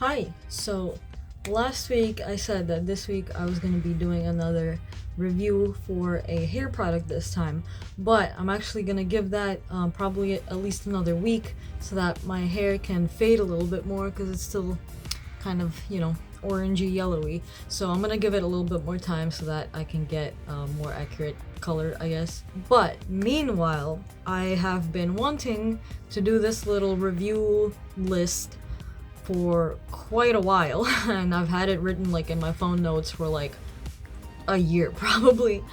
Hi, so last week I said that this week I was going to be doing another review for a hair product this time, but I'm actually going to give that probably at least another week so that my hair can fade a little bit more because it's still kind of, orangey yellowy. So I'm going to give it a little bit more time so that I can get more accurate color, I guess. But meanwhile, I have been wanting to do this little review list for quite a while and I've had it written like in my phone notes for like a year probably.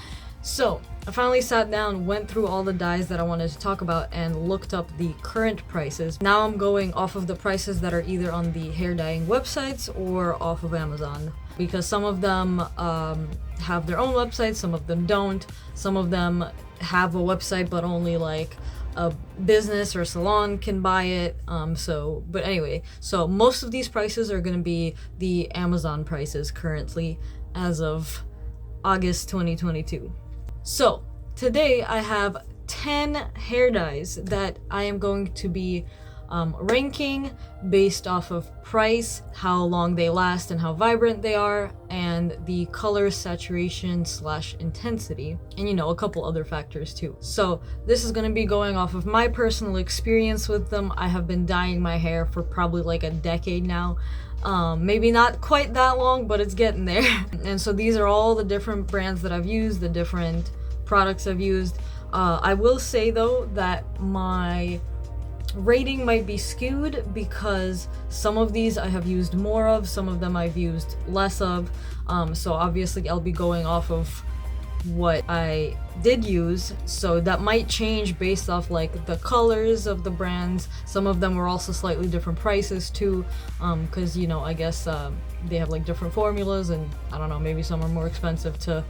So I finally sat down, went through all the dyes that I wanted to talk about and looked up the current prices. Now I'm going off of the prices that are either on the hair dyeing websites or off of Amazon, because some of them have their own websites, some of them don't. Some of them have a website but only like a business or salon can buy it. But anyway, so most of these prices are going to be the Amazon prices currently as of August 2022. So today I have 10 hair dyes that I am going to be ranking based off of price, how long they last and how vibrant they are, and the color saturation / intensity, and a couple other factors too. So this is going to be going off of my personal experience with them. I have been dyeing my hair for probably like a decade now. Maybe not quite that long, but it's getting there. And so these are all the different brands that I've used, the different products I've used. I will say though that my rating might be skewed because some of these I have used more of, some of them I've used less of. So obviously I'll be going off of what I did use, so that might change based off like the colors of the brands. Some of them were also slightly different prices too, because I guess they have like different formulas, and I don't know, maybe some are more expensive to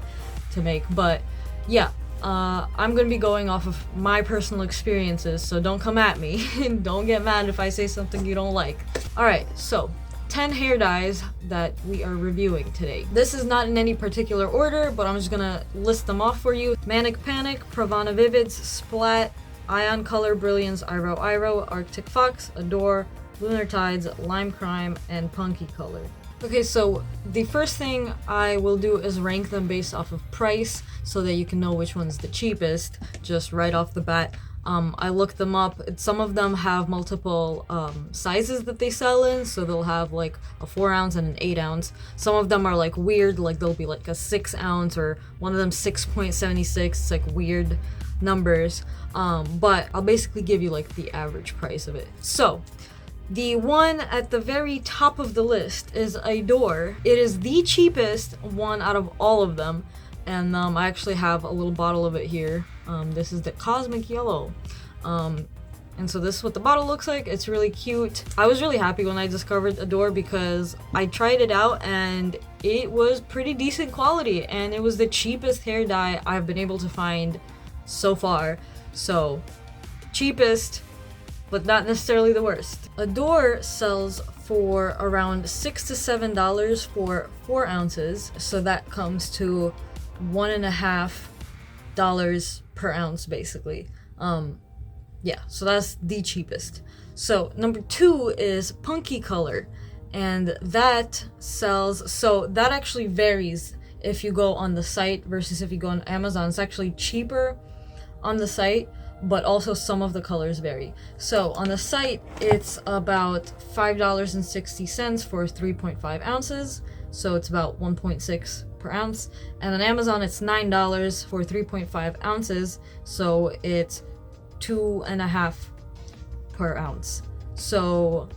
make. But yeah, I'm gonna be going off of my personal experiences, so don't come at me and don't get mad if I say something you don't like. Alright, so 10 hair dyes that we are reviewing today. This is not in any particular order, but I'm just gonna list them off for you. Manic Panic, Pravana Vivids, Splat, IonColor Brilliance, Iroiro, Arctic Fox, Adore, Lunar Tides, Lime Crime, and Punky Color. Okay, so the first thing I will do is rank them based off of price so that you can know which one's the cheapest, just right off the bat. I looked them up. Some of them have multiple sizes that they sell in, so they'll have like a 4 ounce and an 8 ounce. Some of them are like weird, like they'll be like a 6 ounce, or one of them 6.76. It's like weird numbers. But I'll basically give you like the average price of it. So the one at the very top of the list is Adore. It is the cheapest one out of all of them, and I actually have a little bottle of it here. This is the Cosmic Yellow. And so this is what the bottle looks like. It's really cute. I was really happy when I discovered Adore because I tried it out and it was pretty decent quality, and it was the cheapest hair dye I've been able to find so far. So cheapest, but not necessarily the worst. Adore sells for around $6 to $7 for 4 ounces, so that comes to $1.50 per ounce basically. Yeah, so that's the cheapest. So number 2 is Punky Color, and that sells, so that actually varies if you go on the site versus if you go on Amazon. It's actually cheaper on the site, but also some of the colors vary. So on the site, it's about $5.60 for 3.5 ounces. So it's about 1.6 per ounce. And on Amazon, it's $9 for 3.5 ounces. So it's 2.5 per ounce. So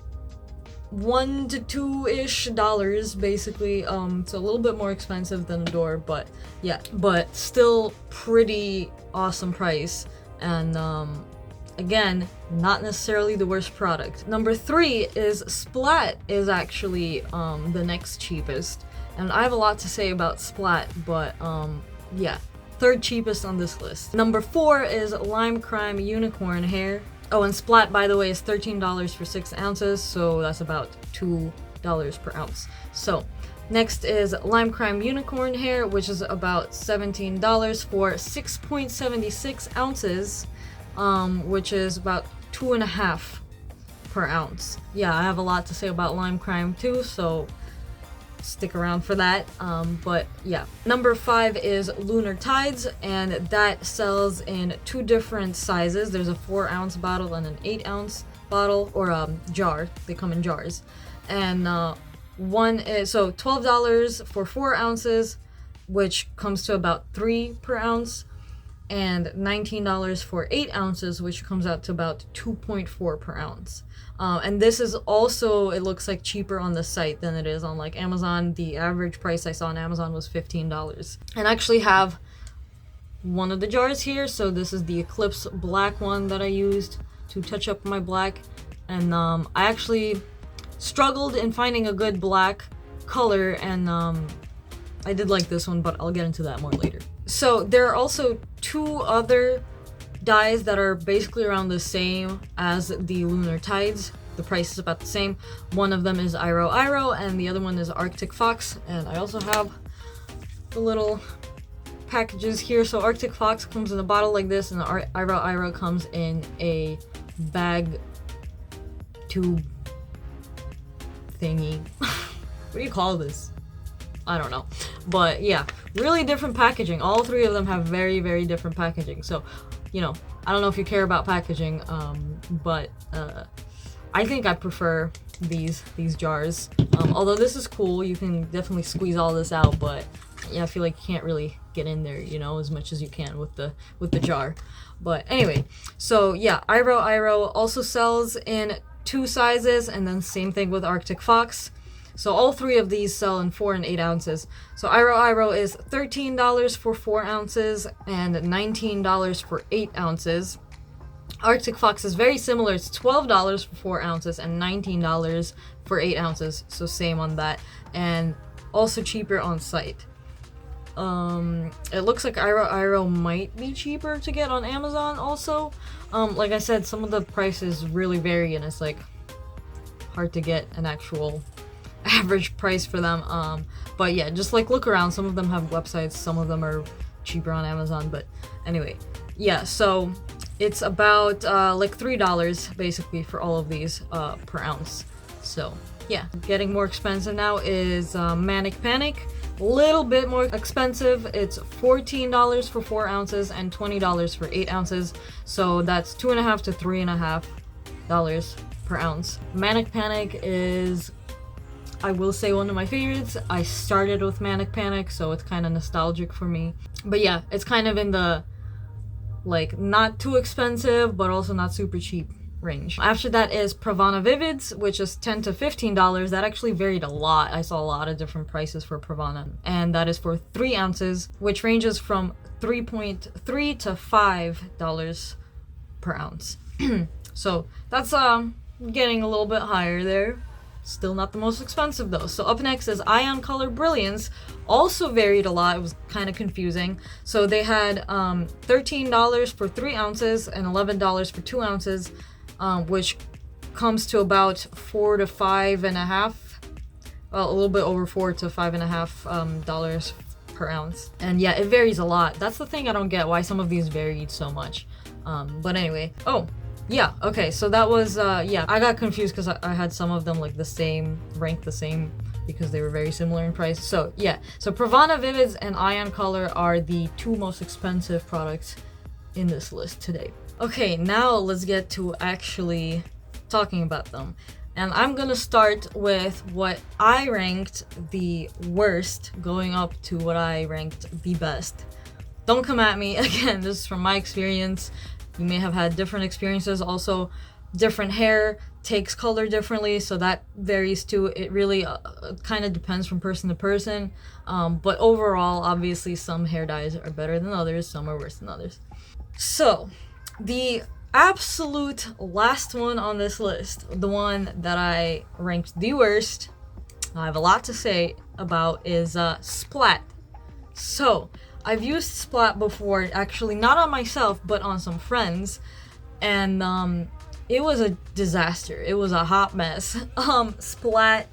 $1 to $2-ish basically. It's a little bit more expensive than Adore, but yeah, but still pretty awesome price. And again, not necessarily the worst product. Number 3 is Splat, is actually the next cheapest, and I have a lot to say about Splat, but yeah, 3rd cheapest on this list. Number 4 is Lime Crime Unicorn Hair. Oh, and Splat, by the way, is $13 for 6 ounces, so that's about $2 per ounce. So next is Lime Crime Unicorn Hair, which is about $17 for 6.76 ounces, which is about 2.5 per ounce. Yeah, I have a lot to say about Lime Crime too, so stick around for that. But yeah, number 5 is Lunar Tides, and that sells in 2 different sizes. There's a 4-ounce bottle and an 8-ounce bottle, or jar. They come in jars, and one is so $12 for 4 ounces, which comes to about 3 per ounce, and $19 for 8 ounces, which comes out to about 2.4 per ounce. And this is also, it looks like, cheaper on the site than it is on like Amazon. The average price I saw on Amazon was $15. And I actually have one of the jars here. So this is the Eclipse Black one that I used to touch up my black. And I actually struggled in finding a good black color, and I did like this one, but I'll get into that more later. So there are also 2 other dyes that are basically around the same as the Lunar Tides. The price is about the same. One of them is Iroiro, and the other one is Arctic Fox. And I also have the little packages here. So Arctic Fox comes in a bottle like this, and the Iroiro comes in a bag tube thingy. What do you call this? I don't know. But yeah, really different packaging. All 3 of them have very, very different packaging. So, you know, I don't know if you care about packaging, but I think I prefer these jars. Although this is cool, you can definitely squeeze all this out, but yeah, I feel like you can't really get in there, you know, as much as you can with the jar. But anyway, so yeah, Iroiro also sells in 2 sizes, and then same thing with Arctic Fox. So all 3 of these sell in 4 and 8 ounces. So Iroiro is $13 for 4 ounces and $19 for 8 ounces. Arctic Fox is very similar. It's $12 for 4 ounces and $19 for 8 ounces. So same on that, and also cheaper on site. It looks like Iroiro might be cheaper to get on Amazon also. Like I said, some of the prices really vary, and it's like hard to get an actual average price for them. But yeah, just like look around. Some of them have websites, some of them are cheaper on Amazon. But anyway, yeah, so it's about like $3 basically for all of these per ounce. So yeah, getting more expensive now is Manic Panic. A little bit more expensive. It's $14 for 4 ounces and $20 for 8 ounces. So that's $2.50 to $3.50 per ounce. Manic Panic is, I will say, one of my favorites. I started with Manic Panic, so it's kind of nostalgic for me. But yeah, it's kind of in the like not too expensive but also not super cheap range. After that is Pravana Vivids, which is $10 to $15. That actually varied a lot. I saw a lot of different prices for Pravana, and that is for 3 ounces, which ranges from $3.3 to $5 per ounce. So that's getting a little bit higher there. Still not the most expensive though. So up next is IonColor Brilliance. Also varied a lot. It was kind of confusing. So they had $13 for 3 ounces and $11 for 2 ounces, which comes to about $4 to $5.50. Well, a little bit over $4 to $5.50 dollars per ounce. And yeah, it varies a lot. That's the thing I don't get, why some of these varied so much. But anyway, yeah, okay, so that was, yeah, I got confused because I had some of them like the same, ranked the same, because they were very similar in price. So yeah, so Pravana Vivids and IonColor are the 2 most expensive products in this list today. Okay, now let's get to actually talking about them. And I'm gonna start with what I ranked the worst, going up to what I ranked the best. Don't come at me, again, this is from my experience. You may have had different experiences. Also, different hair takes color differently, so that varies too. It really kind of depends from person to person. But overall, obviously, some hair dyes are better than others, some are worse than others. So, the absolute last one on this list, the one that I ranked the worst, I have a lot to say about, is Splat. So, I've used Splat before, actually not on myself, but on some friends, and it was a disaster. It was a hot mess. Splat,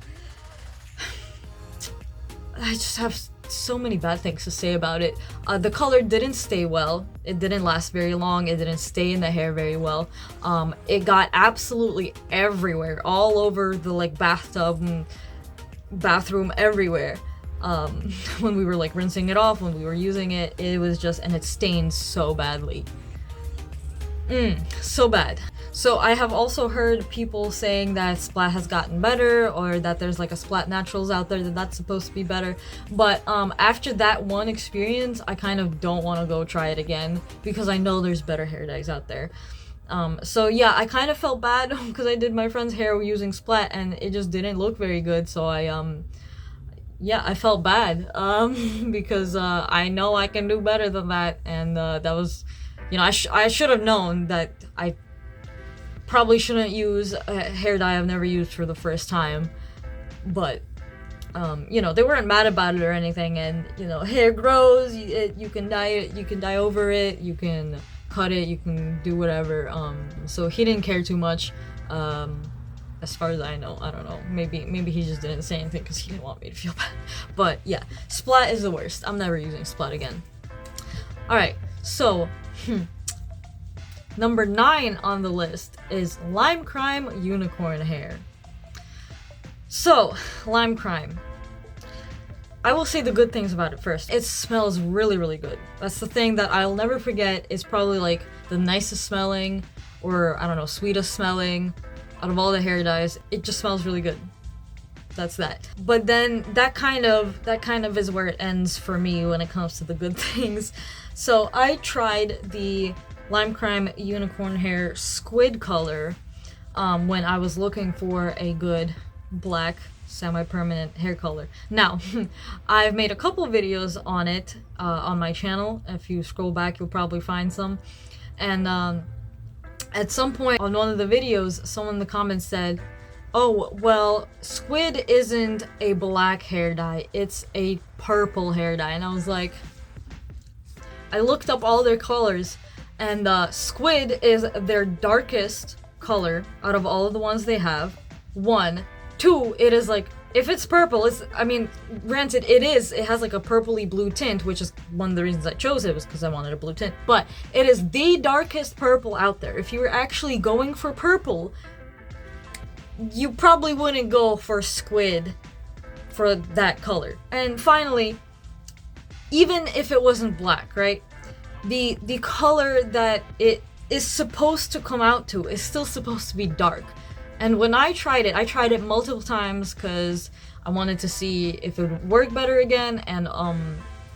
I just have so many bad things to say about it. The color didn't stay well. It didn't last very long. It didn't stay in the hair very well. It got absolutely everywhere, all over the like bathtub and bathroom, everywhere. When we were like rinsing it off, when we were using it, it was just, and it stained so badly. So bad. So I have also heard people saying that Splat has gotten better, or that there's like a Splat Naturals out there that's supposed to be better. But after that one experience, I kind of don't want to go try it again, because I know there's better hair dyes out there. So yeah, I kind of felt bad because I did my friend's hair using Splat and it just didn't look very good. So yeah, I felt bad because I know I can do better than that, and that was, you know, I should have known that I probably shouldn't use a hair dye I've never used for the first time. But you know, they weren't mad about it or anything, and you know, hair grows, you can dye it, you can dye over it, you can cut it, you can do whatever. So he didn't care too much, as far as I know. I don't know, maybe he just didn't say anything because he didn't want me to feel bad. But yeah, Splat is the worst. I'm never using Splat again. Alright, so number 9 on the list is Lime Crime Unicorn Hair. So, Lime Crime. I will say the good things about it first. It smells really, really good. That's the thing that I'll never forget. It's probably like the nicest smelling, or I don't know, sweetest smelling out of all the hair dyes. It just smells really good. That's that. But then that kind of is where it ends for me when it comes to the good things. So I tried the Lime Crime Unicorn Hair Squid Color when I was looking for a good black semi-permanent hair color. Now, I've made a couple videos on it on my channel. If you scroll back, you'll probably find some. And at some point on one of the videos, someone in the comments said, oh, well, Squid isn't a black hair dye, it's a purple hair dye. And I was like, I looked up all their colors, and Squid is their darkest color out of all of the ones they have. 1. 2, it is like, if it's purple, it's, I mean, granted, it has like a purpley blue tint, which is one of the reasons I chose it, was because I wanted a blue tint. But it is the darkest purple out there. If you were actually going for purple, you probably wouldn't go for Squid for that color. And finally, even if it wasn't black, right? The color that it is supposed to come out to is still supposed to be dark. And when I tried it multiple times because I wanted to see if it would work better again, and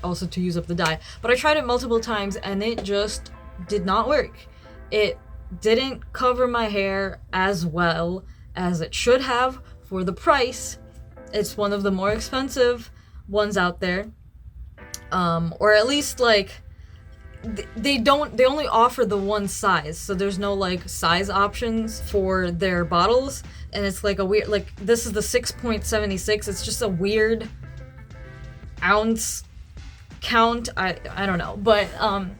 also to use up the dye. But I tried it multiple times and it just did not work. It didn't cover my hair as well as it should have for the price. It's one of the more expensive ones out there. Or at least like they only offer the one size, so there's no like size options for their bottles, and it's like a weird, like this is the 6.76. It's just a weird ounce count. I don't know, but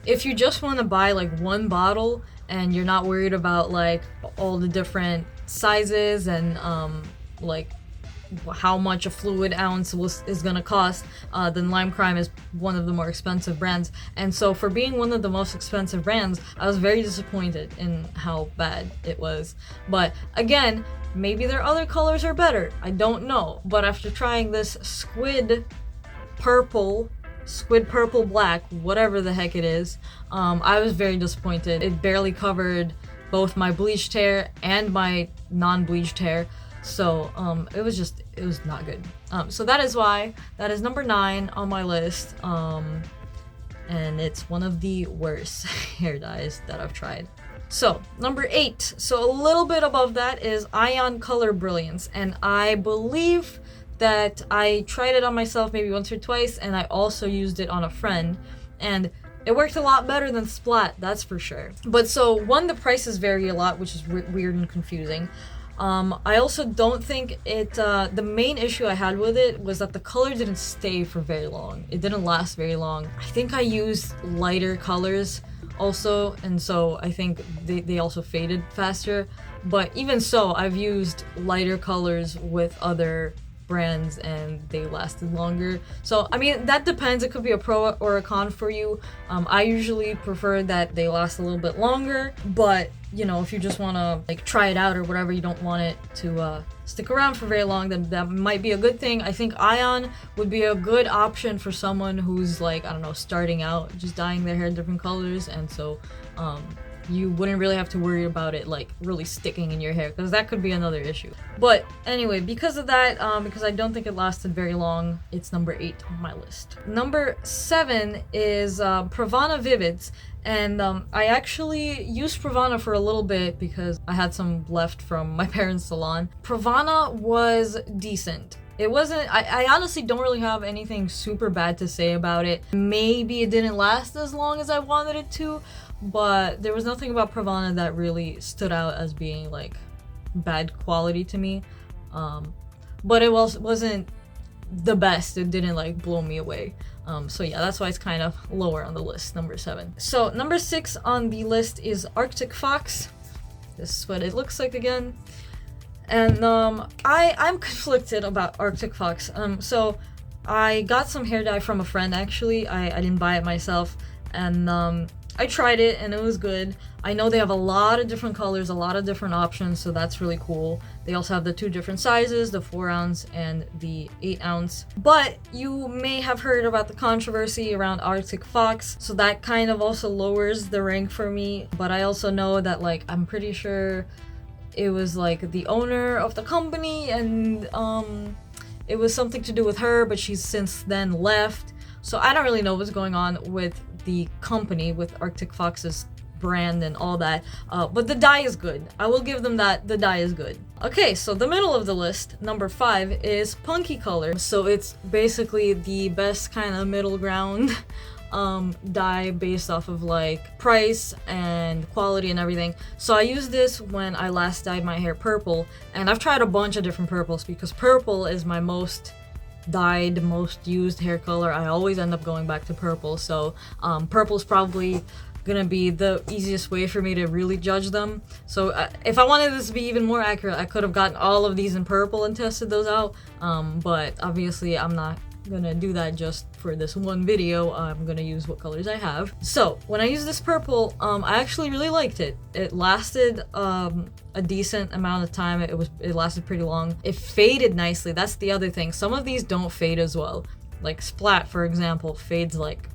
if you just want to buy like one bottle and you're not worried about like all the different sizes and like how much a fluid ounce is gonna cost, then Lime Crime is one of the more expensive brands. And so for being one of the most expensive brands, I was very disappointed in how bad it was. But again, maybe their other colors are better, I don't know. But after trying this Squid Purple Black, whatever the heck it is, I was very disappointed. It barely covered both my bleached hair and my non-bleached hair. So it was not good. So that is number 9 on my list, and it's one of the worst hair dyes that I've tried. So number 8, so a little bit above that, is IonColor Brilliance, and I believe that I tried it on myself maybe once or twice, and I also used it on a friend, and it worked a lot better than Splat, that's for sure. But so, one, the prices vary a lot, which is weird and confusing. I also don't think it, the main issue I had with it was that the color didn't stay for very long. It didn't last very long. I think I used lighter colors also, and so I think they also faded faster. But even so, I've used lighter colors with other brands and they lasted longer. So I mean, that depends. It could be a pro or a con for you. I usually prefer that they last a little bit longer, but you know, if you just want to like try it out or whatever, you don't want it to stick around for very long, then that might be a good thing. I think Ion would be a good option for someone who's like, I don't know, starting out, just dyeing their hair different colors, and so you wouldn't really have to worry about it like really sticking in your hair, because that could be another issue. But anyway, because of that, because I don't think it lasted very long, it's number 8 on my list. Number 7 is Pravana Vivids. And I actually used Pravana for a little bit because I had some left from my parents' salon. Pravana was decent. It wasn't, I honestly don't really have anything super bad to say about it. Maybe it didn't last as long as I wanted it to, but there was nothing about Pravana that really stood out as being like bad quality to me. But it wasn't the best. It didn't like blow me away. So yeah, that's why it's kind of lower on the list, number 7. So number 6 on the list is Arctic Fox. This is what it looks like again. And I'm conflicted about Arctic Fox. So I got some hair dye from a friend actually. I didn't buy it myself, and I tried it and it was good. I know they have a lot of different colors, a lot of different options, so that's really cool. They also have the 2 different sizes, the 4 ounce and the 8 ounce. But you may have heard about the controversy around Arctic Fox, so that kind of also lowers the rank for me. But I also know that like, I'm pretty sure it was like the owner of the company, and it was something to do with her, but she's since then left. So I don't really know what's going on with the company, with Arctic Fox's brand and all that, but the dye is good. I will give them that. The dye is good. Okay, so the middle of the list, number 5, is Punky Color. So it's basically the best kind of middle ground dye based off of like price and quality and everything. So I used this when I last dyed my hair purple, and I've tried a bunch of different purples because purple is my most dyed, most used hair color. I always end up going back to purple, so purple's probably gonna be the easiest way for me to really judge them. So if I wanted this to be even more accurate, I could have gotten all of these in purple and tested those out, but obviously I'm not gonna do that just for this one video. I'm gonna use what colors I have. So when I used this purple, I actually really liked it. It lasted a decent amount of time. It lasted pretty long. It faded nicely. That's the other thing. Some of these don't fade as well. Like Splat, for example, fades like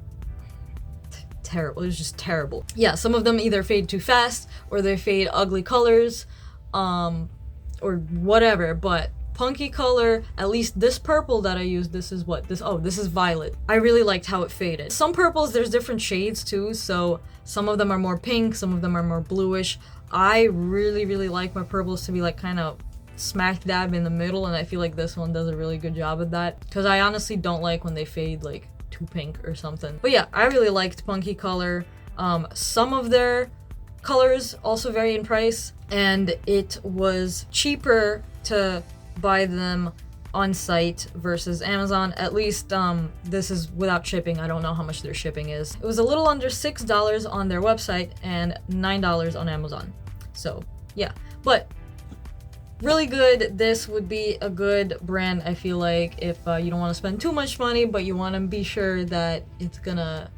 terrible. It was just terrible. Yeah, some of them either fade too fast or they fade ugly colors, or whatever, but Punky Color, at least this purple that I used, this is violet. I really liked how it faded. Some purples, there's different shades too, so some of them are more pink, some of them are more bluish. I really like my purples to be like kind of smack dab in the middle, and I feel like this one does a really good job of that, because I honestly don't like when they fade like too pink or something. But yeah, I really liked Punky Color. Some of their colors also vary in price, and it was cheaper to buy them on site versus Amazon. At least this is without shipping. I don't know how much their shipping is. It was a little under $6 on their website and $9 on Amazon. So yeah, but really good. This would be a good brand, I feel like, if you don't want to spend too much money, but you want to be sure that it's gonna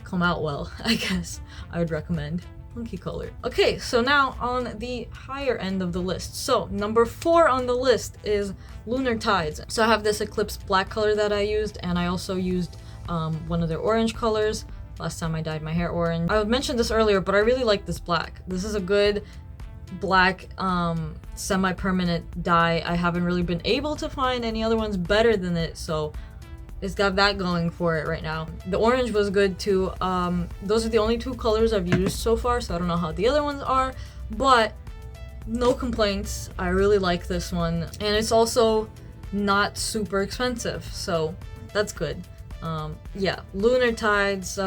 come out well. I guess I would recommend Punky Color. Okay, so now on the higher end of the list. So number 4 on the list is Lunar Tides. So I have this Eclipse Black color that I used, and I also used one of their orange colors. Last time I dyed my hair orange. I mentioned this earlier, but I really like this black. This is a good black semi-permanent dye. I haven't really been able to find any other ones better than it, so it's got that going for it right now. The orange was good too. Those are the only 2 colors I've used so far, so I don't know how the other ones are, but no complaints. I really like this one, and it's also not super expensive, so that's good. Yeah, Lunar Tides,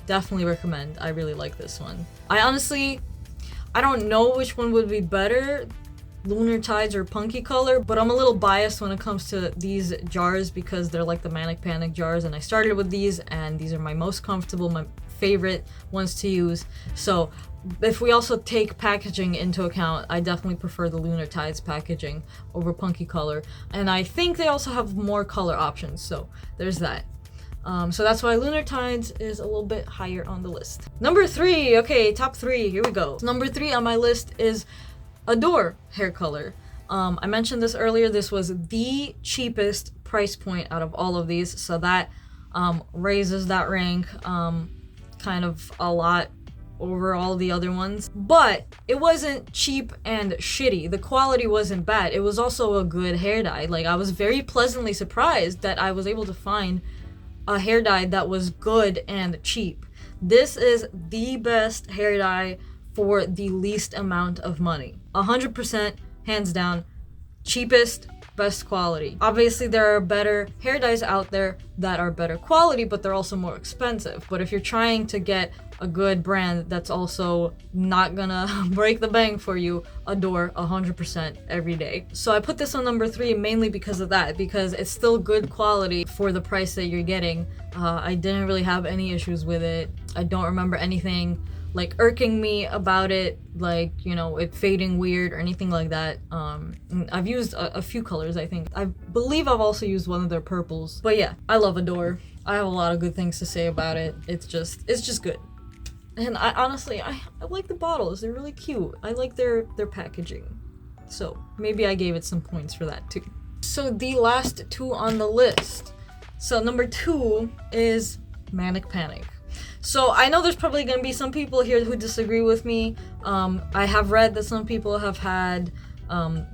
definitely recommend. I really like this one. I don't know which one would be better, Lunar Tides or Punky Color, but I'm a little biased when it comes to these jars because they're like the Manic Panic jars, and I started with these, and these are my most comfortable, my favorite ones to use. So if we also take packaging into account, I definitely prefer the Lunar Tides packaging over Punky Color. And I think they also have more color options, so there's that. So that's why Lunar Tides is a little bit higher on the list. Number 3, okay, top 3, here we go. Number 3 on my list is Adore hair color. I mentioned this earlier, this was the cheapest price point out of all of these, so that raises that rank kind of a lot over all the other ones. But it wasn't cheap and shitty. The quality wasn't bad. It was also a good hair dye. Like, I was very pleasantly surprised that I was able to find a hair dye that was good and cheap. This is the best hair dye for the least amount of money. 100%, hands down, cheapest, best quality. Obviously, there are better hair dyes out there that are better quality, but they're also more expensive. But if you're trying to get a good brand that's also not gonna break the bank for you, Adore 100% every day. So I put this on number 3 mainly because of that, because it's still good quality for the price that you're getting. I didn't really have any issues with it. I don't remember anything like irking me about it, like, you know, it fading weird or anything like that. I've used a few colors, I think. I believe I've also used one of their purples. But yeah, I love Adore. I have a lot of good things to say about it. It's just good. And I honestly, I like the bottles. They're really cute. I like their packaging. So maybe I gave it some points for that too. So the last 2 on the list. So number 2 is Manic Panic. So I know there's probably going to be some people here who disagree with me. I have read that some people have had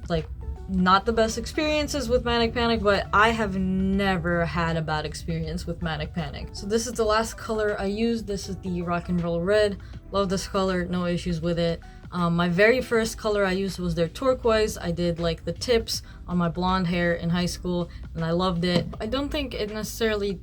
like not the best experiences with Manic Panic, but I have never had a bad experience with Manic Panic. So this is the last color I used. This is the Rock and Roll Red. Love this color, no issues with it. My very first color I used was their turquoise. I did like the tips on my blonde hair in high school and I loved it. I don't think it necessarily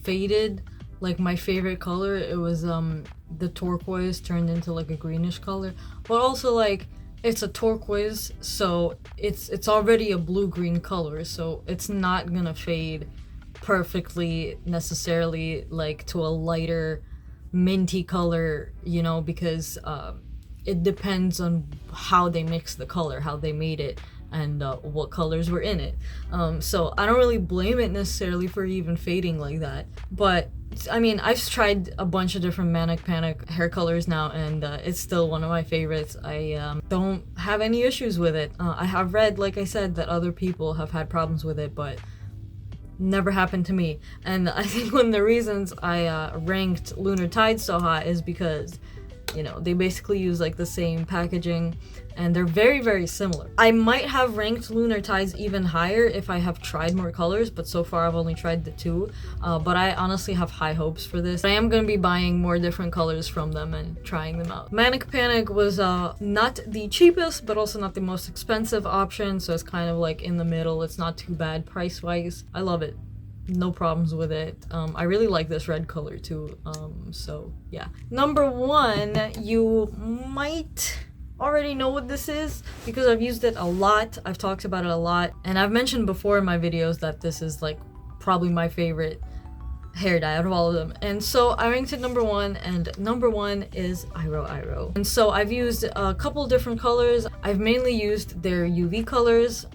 faded like my favorite color. It was the turquoise turned into like a greenish color, but also like it's a turquoise, so it's already a blue-green color, so it's not gonna fade perfectly necessarily like to a lighter minty color, you know, because it depends on how they mixed the color, how they made it, and what colors were in it. So I don't really blame it necessarily for even fading like that. But I mean, I've tried a bunch of different Manic Panic hair colors now, and it's still one of my favorites. I don't have any issues with it. I have read, like I said, that other people have had problems with it, but never happened to me. And I think one of the reasons I ranked Lunar Tides so high is because, you know, they basically use like the same packaging and they're very, very similar. I might have ranked Lunar Tides even higher if I have tried more colors, but so far I've only tried the 2. But I honestly have high hopes for this. I am going to be buying more different colors from them and trying them out. Manic Panic was not the cheapest, but also not the most expensive option, so it's kind of like in the middle. It's not too bad price-wise. I love it. No problems with it. I really like this red color too. So yeah. Number 1, you might already know what this is because I've used it a lot. I've talked about it a lot, and I've mentioned before in my videos that this is like probably my favorite hair dye out of all of them. And so I ranked it number 1, and number 1 is Iroiro. And so I've used a couple different colors. I've mainly used their UV colors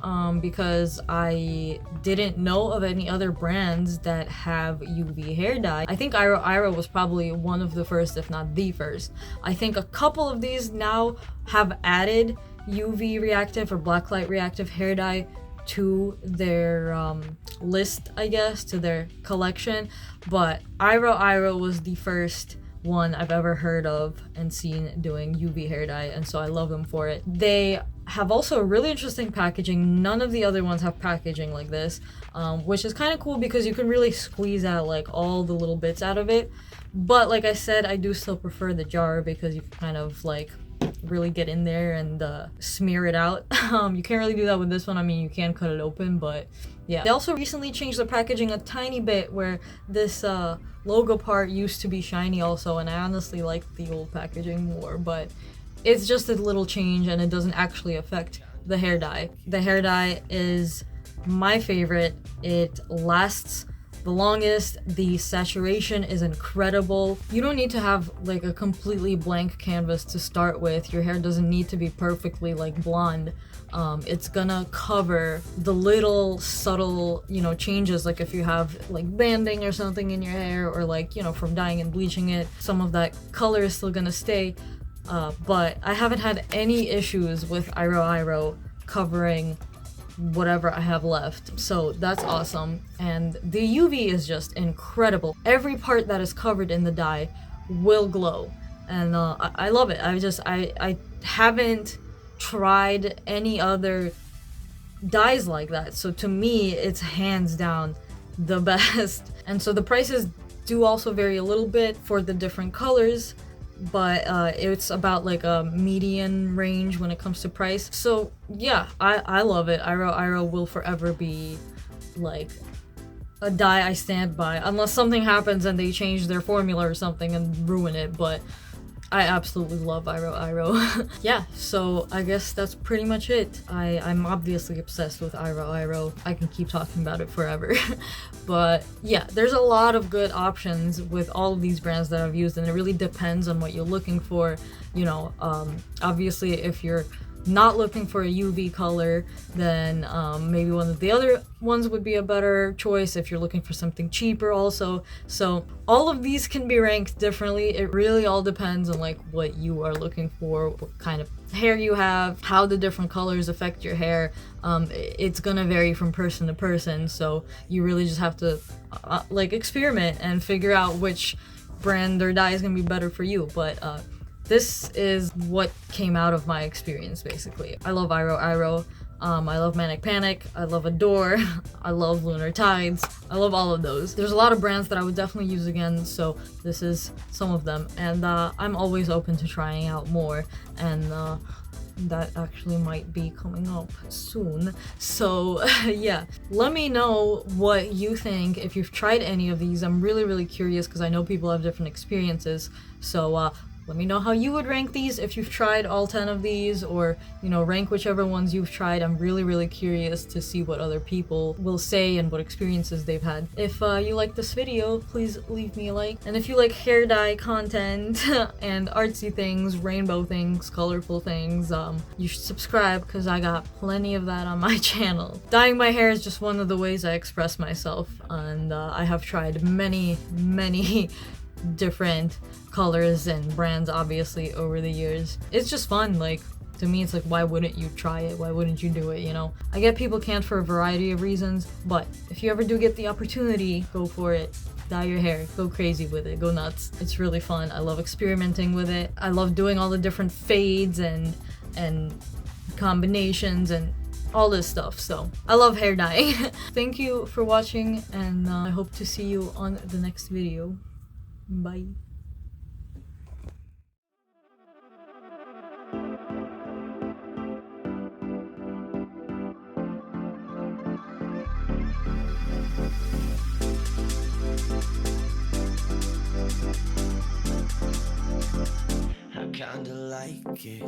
because I didn't know of any other brands that have UV hair dye. I think Iroiro was probably one of the first, if not the first. I think a couple of these now have added UV reactive or blacklight reactive hair dye to their list, I guess, to their collection, but Iroiro was the first one I've ever heard of and seen doing UV hair dye, and so I love them for it. They have also really interesting packaging. None of the other ones have packaging like this, which is kind of cool because you can really squeeze out like all the little bits out of it. But like I said, I do still prefer the jar because you can kind of like really get in there and smear it out. You can't really do that with this one. I mean, you can cut it open, but yeah. They also recently changed the packaging a tiny bit where this logo part used to be shiny also, and I honestly like the old packaging more, but it's just a little change and it doesn't actually affect the hair dye. The hair dye is my favorite. It lasts the longest. The saturation is incredible. You don't need to have like a completely blank canvas to start with. Your hair doesn't need to be perfectly like blonde. It's gonna cover the little subtle, you know, changes, like if you have like banding or something in your hair, or like, you know, from dyeing and bleaching it, some of that color is still gonna stay. But I haven't had any issues with Iroiro covering whatever I have left, so that's awesome. And the UV is just incredible. Every part that is covered in the dye will glow, and I love it. I haven't tried any other dyes like that, so to me it's hands down the best. And so the prices do also vary a little bit for the different colors, but it's about like a median range when it comes to price. So yeah, I love it. Iroiro will forever be like a dye I stand by, unless something happens and they change their formula or something and ruin it, but I absolutely love Iroiro. Yeah, so I guess that's pretty much it. I'm obviously obsessed with Iroiro. I can keep talking about it forever. But yeah, there's a lot of good options with all of these brands that I've used, and it really depends on what you're looking for. You know, obviously if you're not looking for a UV color, then maybe one of the other ones would be a better choice if you're looking for something cheaper also. So all of these can be ranked differently. It really all depends on like what you are looking for, what kind of hair you have, how the different colors affect your hair. It's gonna vary from person to person, so you really just have to like experiment and figure out which brand or dye is gonna be better for you. But this is what came out of my experience, basically. I love Iroiro. I love Manic Panic. I love Adore. I love Lunar Tides. I love all of those. There's a lot of brands that I would definitely use again, so this is some of them. And I'm always open to trying out more, and that actually might be coming up soon. So yeah, let me know what you think if you've tried any of these. I'm really curious because I know people have different experiences. So let me know how you would rank these if you've tried all 10 of these, or, you know, rank whichever ones you've tried. I'm really curious to see what other people will say and what experiences they've had. If you like this video, please leave me a like. And if you like hair dye content and artsy things, rainbow things, colorful things, you should subscribe because I got plenty of that on my channel. Dyeing my hair is just one of the ways I express myself, and I have tried many different colors and brands obviously over the years. It's just fun. Like, to me, it's like, why wouldn't you try it? Why wouldn't you do it, you know? I get people can't for a variety of reasons, but if you ever do get the opportunity, go for it. Dye your hair, go crazy with it, go nuts. It's really fun. I love experimenting with it. I love doing all the different fades and combinations and all this stuff. So I love hair dyeing. Thank you for watching, and I hope to see you on the next video. Bye. I kinda like it.